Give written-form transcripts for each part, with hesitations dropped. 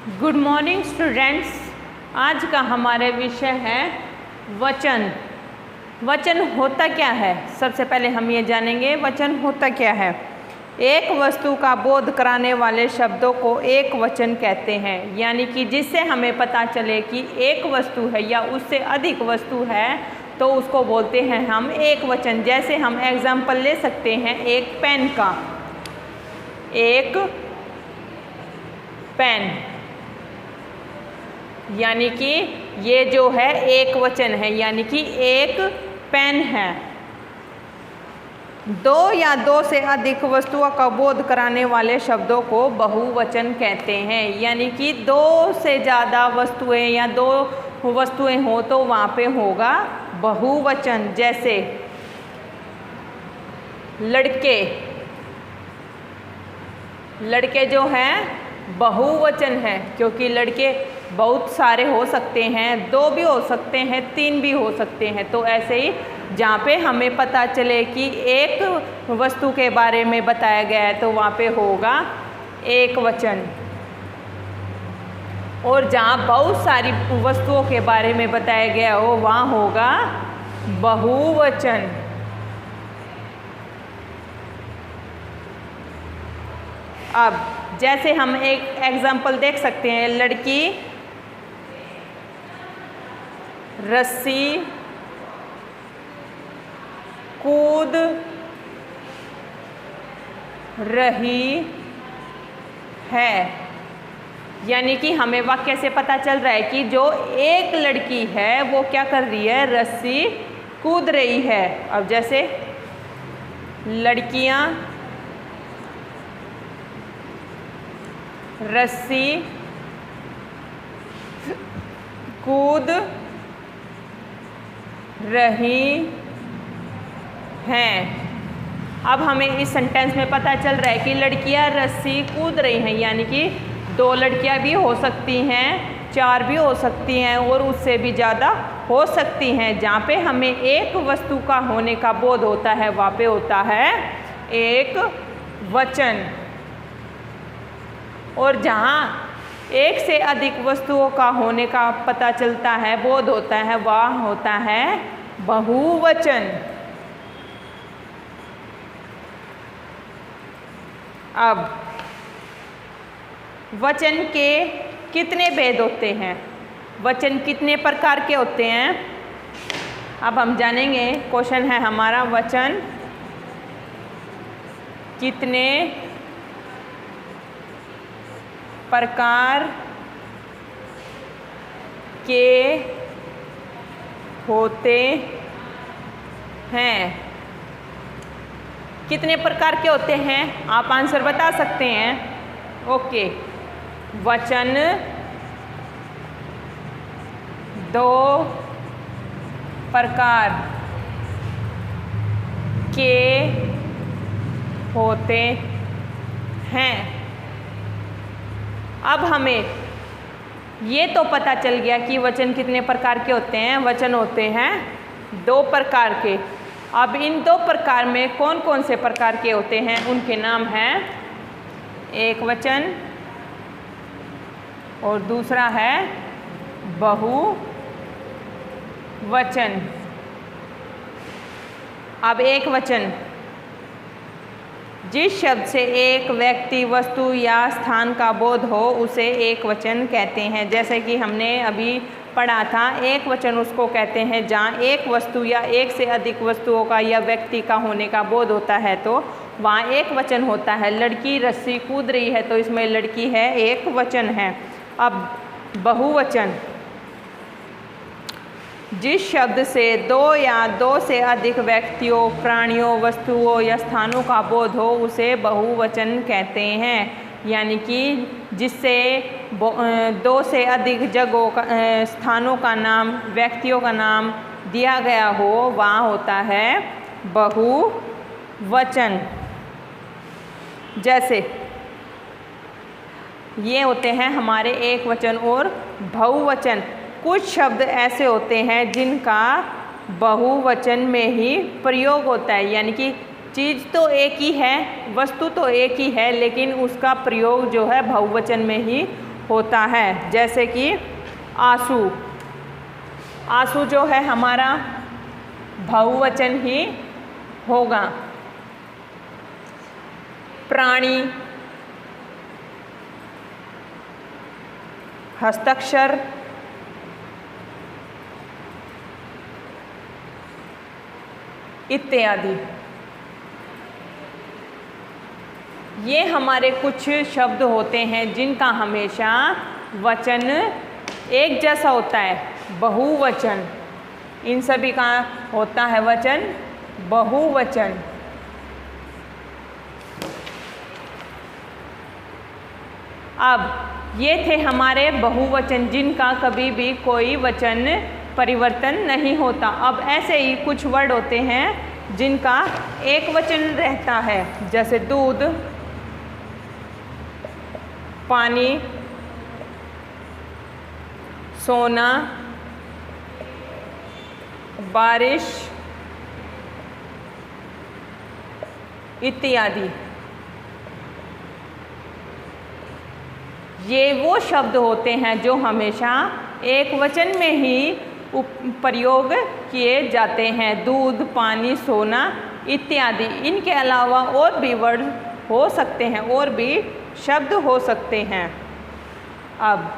Good morning students. आज का हमारा विषय है वचन। वचन होता क्या है? सबसे पहले हम ये जानेंगे वचन होता क्या है। एक वस्तु का बोध कराने वाले शब्दों को एक वचन कहते हैं, यानी कि जिससे हमें पता चले कि एक वस्तु है या उससे अधिक वस्तु है तो उसको बोलते हैं हम एक वचन। जैसे हम एग्जाम्पल ले सकते हैं एक पेन का। एक पेन यानी कि ये जो है एक वचन है, यानी कि एक पेन है। दो या दो से अधिक वस्तुओं का बोध कराने वाले शब्दों को बहुवचन कहते हैं, यानी कि दो से ज़्यादा वस्तुएं या दो वस्तुएं हो तो वहाँ पे होगा बहुवचन। जैसे लड़के, लड़के जो हैं बहुवचन है क्योंकि लड़के बहुत सारे हो सकते हैं, दो भी हो सकते हैं, तीन भी हो सकते हैं। तो ऐसे ही जहाँ पे हमें पता चले कि एक वस्तु के बारे में बताया गया है तो वहाँ पे होगा एक वचन, और जहाँ बहुत सारी वस्तुओं के बारे में बताया गया हो वहाँ होगा बहुवचन। अब जैसे हम एक एग्जाम्पल देख सकते हैं, लड़की रस्सी कूद रही है, यानी कि हमें वाक्य से पता चल रहा है कि जो एक लड़की है वो क्या कर रही है, रस्सी कूद रही है। अब जैसे लड़कियां रस्सी कूद रही हैं। अब हमें इस सेंटेंस में पता चल रहा है कि लड़कियां रस्सी कूद रही हैं, यानी कि दो लड़कियां भी हो सकती हैं, चार भी हो सकती हैं और उससे भी ज़्यादा हो सकती हैं। जहाँ पे हमें एक वस्तु का होने का बोध होता है वहाँ पे होता है एक वचन, और जहाँ एक से अधिक वस्तुओं का होने का पता चलता है, बोध होता है, वह होता है बहुवचन। अब वचन के कितने भेद होते हैं, वचन कितने प्रकार के होते हैं, अब हम जानेंगे। क्वेश्चन है हमारा, वचन कितने प्रकार के होते हैं? कितने प्रकार के होते हैं आप आंसर बता सकते हैं। ओके, वचन दो प्रकार के होते हैं। अब हमें ये तो पता चल गया कि वचन कितने प्रकार के होते हैं। वचन होते हैं दो प्रकार के। अब इन दो प्रकार में कौन कौन से प्रकार के होते हैं, उनके नाम हैं एक वचन और दूसरा है बहुवचन। अब एक वचन, जिस शब्द से एक व्यक्ति, वस्तु या स्थान का बोध हो उसे एक वचन कहते हैं। जैसे कि हमने अभी पढ़ा था, एक वचन उसको कहते हैं जहाँ एक वस्तु या एक से अधिक वस्तुओं का या व्यक्ति का होने का बोध होता है तो वहाँ एक वचन होता है। लड़की रस्सी कूद रही है तो इसमें लड़की है, एक वचन है। अब बहुवचन, जिस शब्द से दो या दो से अधिक व्यक्तियों, प्राणियों, वस्तुओं या स्थानों का बोध हो उसे बहुवचन कहते हैं, यानी कि जिससे दो से अधिक जगहों का, स्थानों का नाम, व्यक्तियों का नाम दिया गया हो वहाँ होता है बहुवचन। जैसे ये होते हैं हमारे एक वचन और बहुवचन। कुछ शब्द ऐसे होते हैं जिनका बहुवचन में ही प्रयोग होता है, यानी कि चीज़ तो एक ही है, वस्तु तो एक ही है, लेकिन उसका प्रयोग जो है बहुवचन में ही होता है, जैसे कि आंसू। आंसू जो है हमारा बहुवचन ही होगा। प्राणी, हस्ताक्षर, इत्यादि। ये हमारे कुछ शब्द होते हैं जिनका हमेशा वचन एक जैसा होता है, बहुवचन। इन सभी का होता है वचन बहुवचन। अब ये थे हमारे बहुवचन जिनका कभी भी कोई वचन परिवर्तन नहीं होता। अब ऐसे ही कुछ वर्ड होते हैं जिनका एक वचन रहता है, जैसे दूध, पानी, सोना, बारिश इत्यादि। ये वो शब्द होते हैं जो हमेशा एक वचन में ही प्रयोग किए जाते हैं, दूध, पानी, सोना इत्यादि। इनके अलावा और भी वर्ड हो सकते हैं, और भी शब्द हो सकते हैं। अब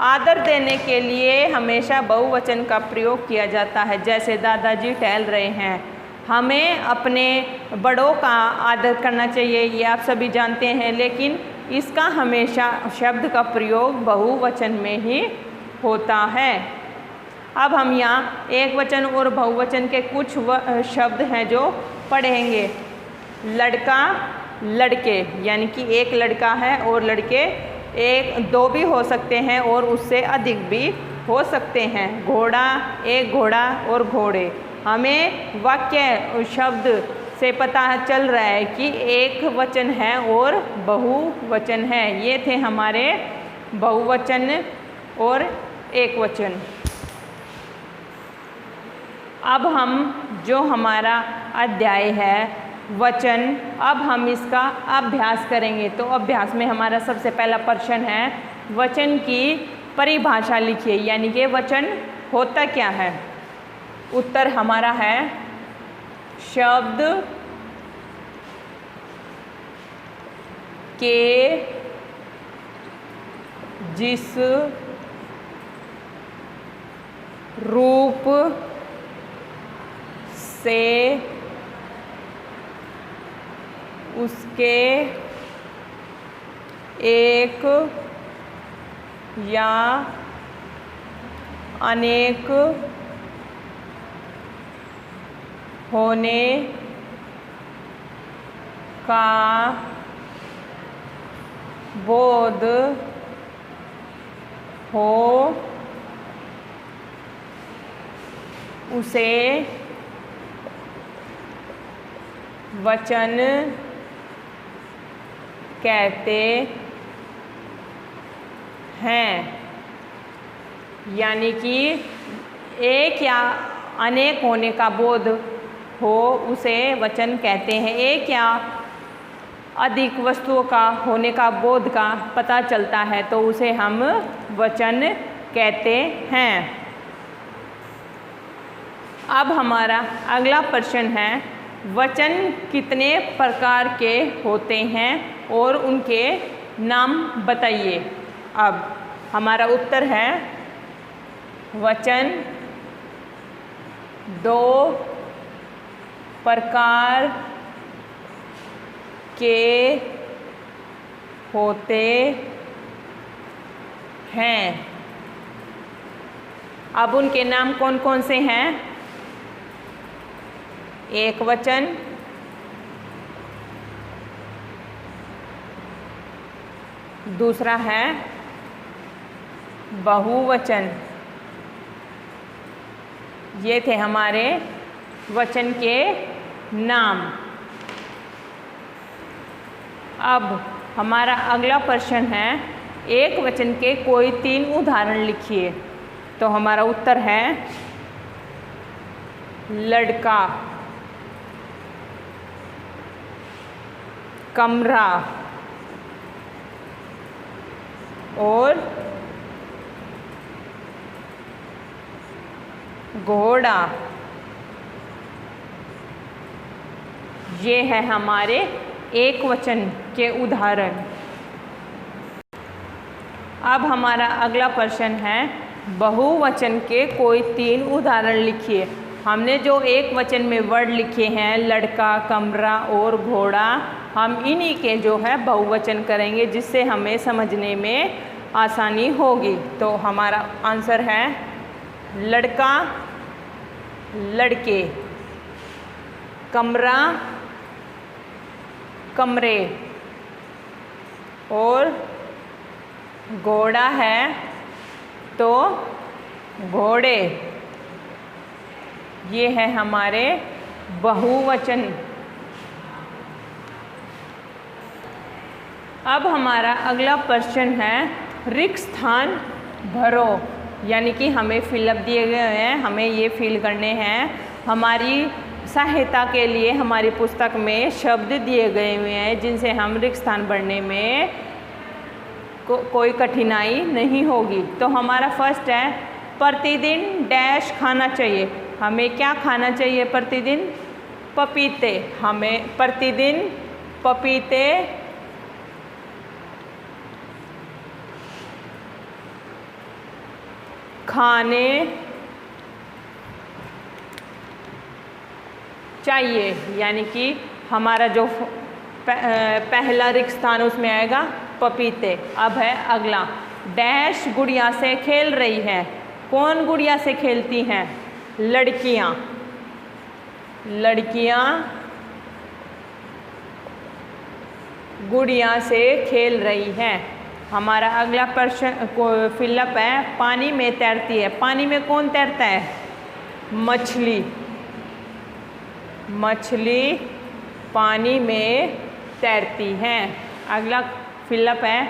आदर देने के लिए हमेशा बहुवचन का प्रयोग किया जाता है, जैसे दादाजी टहल रहे हैं। हमें अपने बड़ों का आदर करना चाहिए, ये आप सभी जानते हैं, लेकिन इसका हमेशा शब्द का प्रयोग बहुवचन में ही होता है। अब हम यहाँ एक वचन और बहुवचन के कुछ शब्द हैं जो पढ़ेंगे। लड़का, लड़के, यानी कि एक लड़का है और लड़के एक दो भी हो सकते हैं और उससे अधिक भी हो सकते हैं। घोड़ा, एक घोड़ा और घोड़े। हमें वाक्य शब्द से पता चल रहा है कि एक वचन है और बहुवचन है। ये थे हमारे बहुवचन और एक वचन। अब हम जो हमारा अध्याय है वचन, अब हम इसका अभ्यास करेंगे। तो अभ्यास में हमारा सबसे पहला प्रश्न है, वचन की परिभाषा लिखिए, यानी कि वचन होता क्या है। उत्तर हमारा है शब्द के जिस रूप से उसके एक या अनेक होने का बोध हो, उसे वचन कहते हैं। यानी कि एक या अनेक होने का बोध हो उसे वचन कहते हैं। एक या अधिक वस्तुओं का होने का बोध का पता चलता है तो उसे हम वचन कहते हैं। अब हमारा अगला प्रश्न है, वचन कितने प्रकार के होते हैं और उनके नाम बताइए। अब हमारा उत्तर है वचन 2 प्रकार के होते हैं। अब उनके नाम कौन कौन से हैं? एक वचन, दूसरा है बहुवचन। ये थे हमारे वचन के नाम। अब हमारा अगला प्रश्न है, एक वचन के कोई 3 उदाहरण लिखिए। तो हमारा उत्तर है लड़का, कमरा और घोड़ा। ये है हमारे एक वचन के उदाहरण। अब हमारा अगला प्रश्न है बहुवचन के कोई 3 उदाहरण लिखिए। हमने जो एक वचन में वर्ड लिखे हैं लड़का, कमरा और घोड़ा, हम इन्हीं के जो है बहुवचन करेंगे जिससे हमें समझने में आसानी होगी। तो हमारा आंसर है लड़का, लड़के, कमरा, कमरे और घोड़ा है तो घोड़े। ये है हमारे बहुवचन। अब हमारा अगला प्रश्न है रिक्त स्थान भरो, यानी कि हमें फिलअप दिए गए हैं, हमें ये फिल करने हैं। हमारी सहायता के लिए हमारी पुस्तक में शब्द दिए गए हुए हैं जिनसे हम रिक्त स्थान भरने में कोई कठिनाई नहीं होगी। तो हमारा फर्स्ट है प्रतिदिन डैश खाना चाहिए। हमें क्या खाना चाहिए प्रतिदिन? पपीते। हमें प्रतिदिन पपीते खाने चाहिए, यानी कि हमारा जो पहला रिक्त स्थान उसमें आएगा पपीते। अब है अगला डैश गुड़िया से खेल रही है। कौन गुड़िया से खेलती हैं? लड़कियां। लड़कियां गुड़िया से खेल रही हैं। हमारा अगला प्रश्न फिलअप है पानी में तैरती है। पानी में कौन तैरता है? मछली। मछली पानी में तैरती हैं। अगला फिलअप है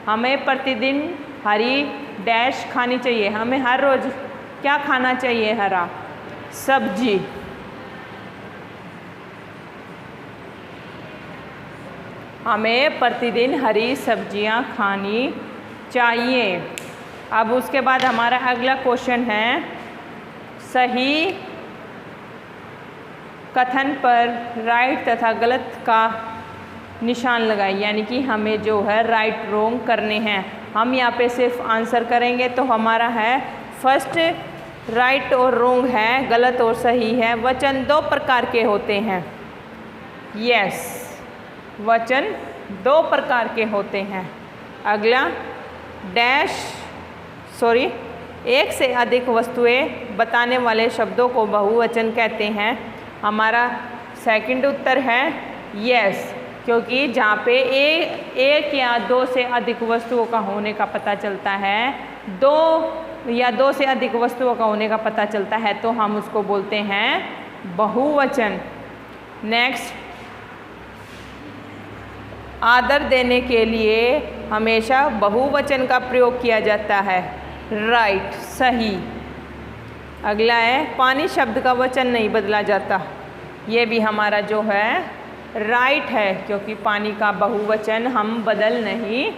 हमें प्रतिदिन हरी डैश खानी चाहिए। हमें हर रोज़ क्या खाना चाहिए? हरा सब्जी। हमें प्रतिदिन हरी सब्जियां खानी चाहिए। अब उसके बाद हमारा अगला क्वेश्चन है सही कथन पर राइट तथा गलत का निशान लगाए, यानी कि हमें जो है राइट रोंग करने हैं। हम यहाँ पे सिर्फ आंसर करेंगे। तो हमारा है फर्स्ट राइट और रोंग है, गलत और सही है। वचन 2 प्रकार के होते हैं। यस, वचन 2 प्रकार के होते हैं। अगला एक से अधिक वस्तुएं बताने वाले शब्दों को बहुवचन कहते हैं। हमारा सेकंड उत्तर है यस, क्योंकि जहाँ पे एक या 2 से अधिक वस्तुओं का होने का पता चलता है, 2 या 2 से अधिक वस्तुओं का होने का पता चलता है तो हम उसको बोलते हैं बहुवचन। नेक्स्ट, आदर देने के लिए हमेशा बहुवचन का प्रयोग किया जाता है। राइट, सही। अगला है पानी शब्द का वचन नहीं बदला जाता। ये भी हमारा जो है राइट है, क्योंकि पानी का बहुवचन हम बदल नहीं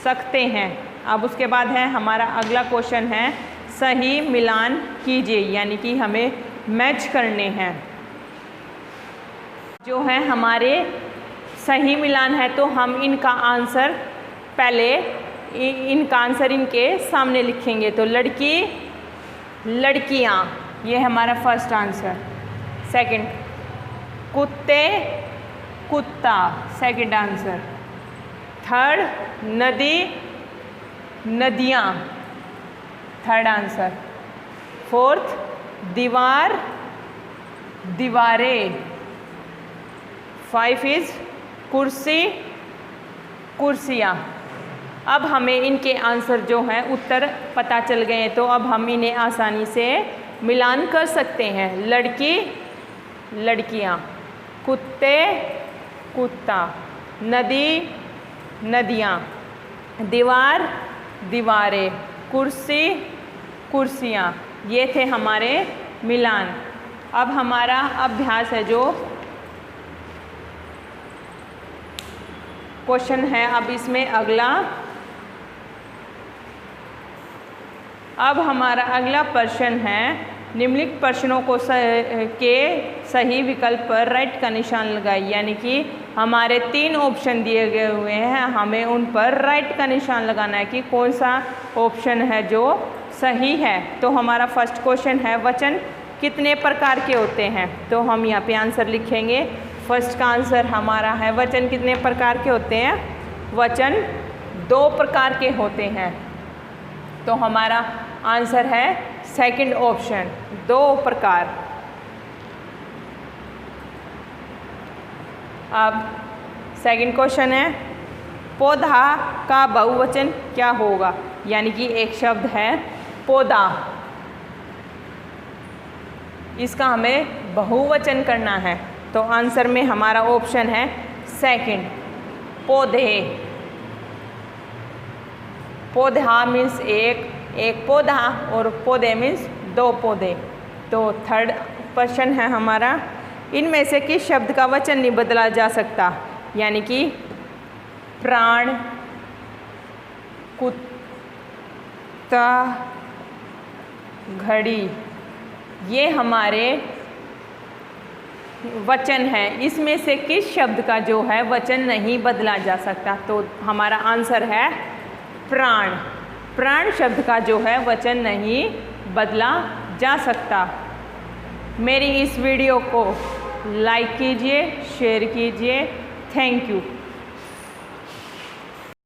सकते हैं। अब उसके बाद है हमारा अगला क्वेश्चन है सही मिलान कीजिए, यानी कि हमें मैच करने हैं। जो है हमारे सही मिलान है तो हम इनका आंसर पहले इनके सामने लिखेंगे। तो लड़की लड़कियाँ, ये हमारा फर्स्ट आंसर। सेकंड, कुत्ते कुत्ता, सेकंड आंसर। थर्ड, नदी नदियाँ, थर्ड आंसर। फोर्थ, दीवार दीवारें। 5 इज कुर्सी कुर्सियाँ। अब हमें इनके आंसर जो हैं उत्तर पता चल गए हैं, तो अब हम इन्हें आसानी से मिलान कर सकते हैं। लड़की लड़कियाँ, कुत्ते कुत्ता, नदी नदियाँ, दीवार दीवारें, कुर्सी कुर्सियाँ। ये थे हमारे मिलान। अब हमारा अभ्यास है जो क्वेश्चन है, अब इसमें अगला अब हमारा अगला प्रश्न है, निम्नलिखित प्रश्नों को के सही विकल्प पर राइट का निशान लगाइए। यानी कि हमारे 3 ऑप्शन दिए गए हुए हैं, हमें उन पर राइट का निशान लगाना है कि कौन सा ऑप्शन है जो सही है। तो हमारा फर्स्ट क्वेश्चन है, वचन कितने प्रकार के होते हैं? तो हम यहाँ पे आंसर लिखेंगे। फर्स्ट का आंसर हमारा है, वचन कितने प्रकार के होते हैं? वचन 2 प्रकार के होते हैं। तो हमारा आंसर है सेकंड ऑप्शन, 2 प्रकार। अब सेकंड क्वेश्चन है, पौधा का बहुवचन क्या होगा? यानी कि एक शब्द है पौधा, इसका हमें बहुवचन करना है। तो आंसर में हमारा ऑप्शन है सेकंड, पौधे। पौधा मीन्स एक पौधा और पौधे मीन्स 2 पौधे। तो थर्ड प्रश्न है हमारा, इनमें से किस शब्द का वचन नहीं बदला जा सकता? यानी कि प्राण, कुत्ता, घड़ी, ये हमारे वचन है। इसमें से किस शब्द का जो है वचन नहीं बदला जा सकता? तो हमारा आंसर है प्राण। प्राण शब्द का जो है वचन नहीं बदला जा सकता। मेरी इस वीडियो को लाइक कीजिए, शेयर कीजिए। Thank you.